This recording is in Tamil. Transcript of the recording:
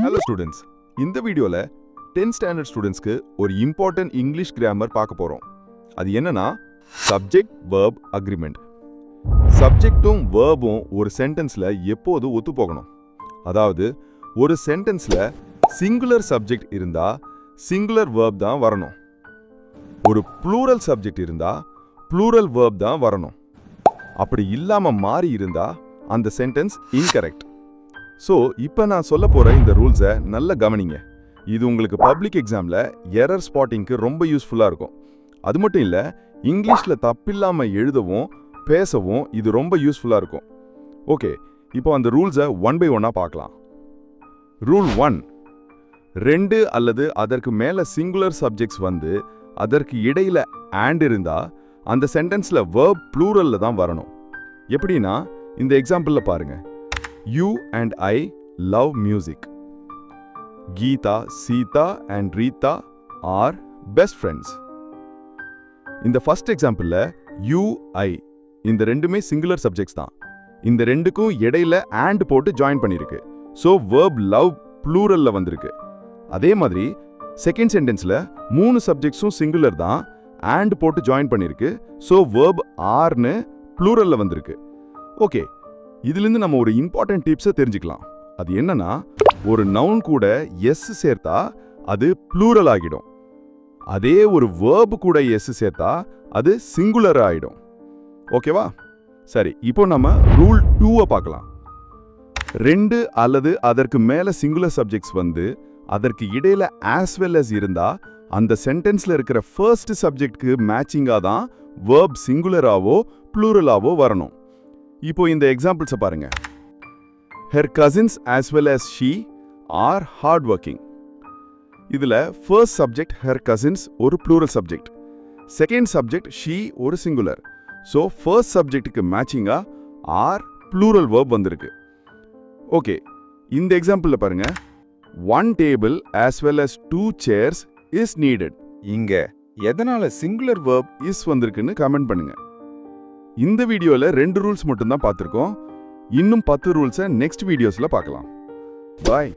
Hello students. இந்த வீடியோல 10th ஸ்டாண்டர்ட் ஸ்டூடெண்ட்ஸ்க்கு ஒரு இம்பார்ட்டன்ட் இங்கிலீஷ் கிராமர் பார்க்க போறோம். அது என்னன்னா சப்ஜெக்ட் வெர்ப் அக்ரிமெண்ட். சப்ஜெக்ட்டும் வெர்பும் ஒரு சென்டென்ஸ்ல எப்போது ஒத்து போகணும். அதாவது ஒரு சென்டென்ஸ்ல சிங்குலர் சப்ஜெக்ட் இருந்தா சிங்குலர் வெர்ப் தான் வரணும். ஒரு ப்ளூரல் சப்ஜெக்ட் இருந்தா ப்ளூரல் வெர்ப் தான் வரணும். அப்படி இல்லாம மாறி இருந்தா அந்த சென்டென்ஸ் இன்கரெக்ட். ஸோ இப்போ நான் சொல்ல போகிற இந்த ரூல்ஸை நல்லா கவனிங்க. இது உங்களுக்கு பப்ளிக் எக்ஸாமில் எரர் ஸ்பாட்டிங்க்கு ரொம்ப யூஸ்ஃபுல்லாக இருக்கும். அது மட்டும் இல்லை, இங்கிலீஷில் தப்பில்லாமல் எழுதவும் பேசவும் இது ரொம்ப யூஸ்ஃபுல்லாக இருக்கும். ஓகே, இப்போ அந்த ரூல்ஸை ஒன் பை ஒன்னாக பார்க்கலாம். ரூல் 1, 2 அல்லது அதற்கு மேலே சிங்குலர் சப்ஜெக்ட்ஸ் வந்து அதற்கு இடையில அண்ட் இருந்தால் அந்த சென்டென்ஸில் வெர்ப் ப்ளூரலில் தான் வரணும். எப்படின்னா இந்த எக்ஸாம்பிளில் பாருங்க. You and I love music. Geeta, Sita and Rita are best friends. இந்த ஃபர்ஸ்ட் எக்ஸாம்பிள்ல you, I இந்த ரெண்டுமே சிங்குலர் சப்ஜெக்ட்ஸ் தான். இந்த ரெண்டுக்கும் இடையில and போட்டு ஜாயின் பண்ணிருக்கு. ஸோ verb love ப்ளூரல்ல வந்திருக்கு. அதே மாதிரி செகண்ட் சென்டென்ஸ்ல 3 சப்ஜெக்ட்ஸும் சிங்குலர் தான், and போட்டு ஜாயின் பண்ணிருக்கு. ஸோ verb are ப்ளூரல்ல வந்திருக்கு. ஓகே, இதிலிருந்து நம்ம ஒரு இம்பார்ட்டன்ட் டிப்ஸை தெரிஞ்சுக்கலாம். அது என்னன்னா, ஒரு நவுன் கூட எஸ் சேர்த்தா அது ப்ளூரல் ஆகிடும். அதே ஒரு வேர்பு கூட எஸ் சேர்த்தா அது சிங்குலர் ஆகிடும். ஓகேவா? சரி, இப்போ நம்ம ரூல் 2 பார்க்கலாம். 2 அல்லது அதற்கு மேல சிங்குலர் சப்ஜெக்ட்ஸ் வந்து அதற்கு இடையில ஆஸ் வெல் அஸ் இருந்தா அந்த சென்டென்ஸ்ல இருக்கிற ஃபர்ஸ்ட் சப்ஜெக்ட்க்கு மேட்சிங்கா தான் வேர்ப் சிங்குலராவோ ப்ளூரலாவோ வரணும். இப்போ இந்த எக்ஸாம்பிள்ஸை பாருங்க. Her cousins as well as she are hard working. இதுல ஃபர்ஸ்ட் சப்ஜெக்ட் her cousins ஒரு plural subject, second subject she ஒரு சிங்குலர். ஸோ ஃபர்ஸ்ட் சப்ஜெக்ட்டுக்கு மேட்சிங்கா ஆர் ப்ளூரல் வேர்ப் வந்திருக்கு. ஓகே, இந்த எக்ஸாம்பிளில் பாருங்க. 1 table as well as 2 chairs is needed. இங்க எதனால சிங்குலர் வேர்ப் இஸ் வந்திருக்குன்னு கமெண்ட் பண்ணுங்க. இந்த வீடியோல 2 ரூல்ஸ் மட்டும் தான் பார்த்திருக்கோம். இன்னும் 10 ரூல்ஸை நெக்ஸ்ட் வீடியோஸ்ல பார்க்கலாம். பாய்.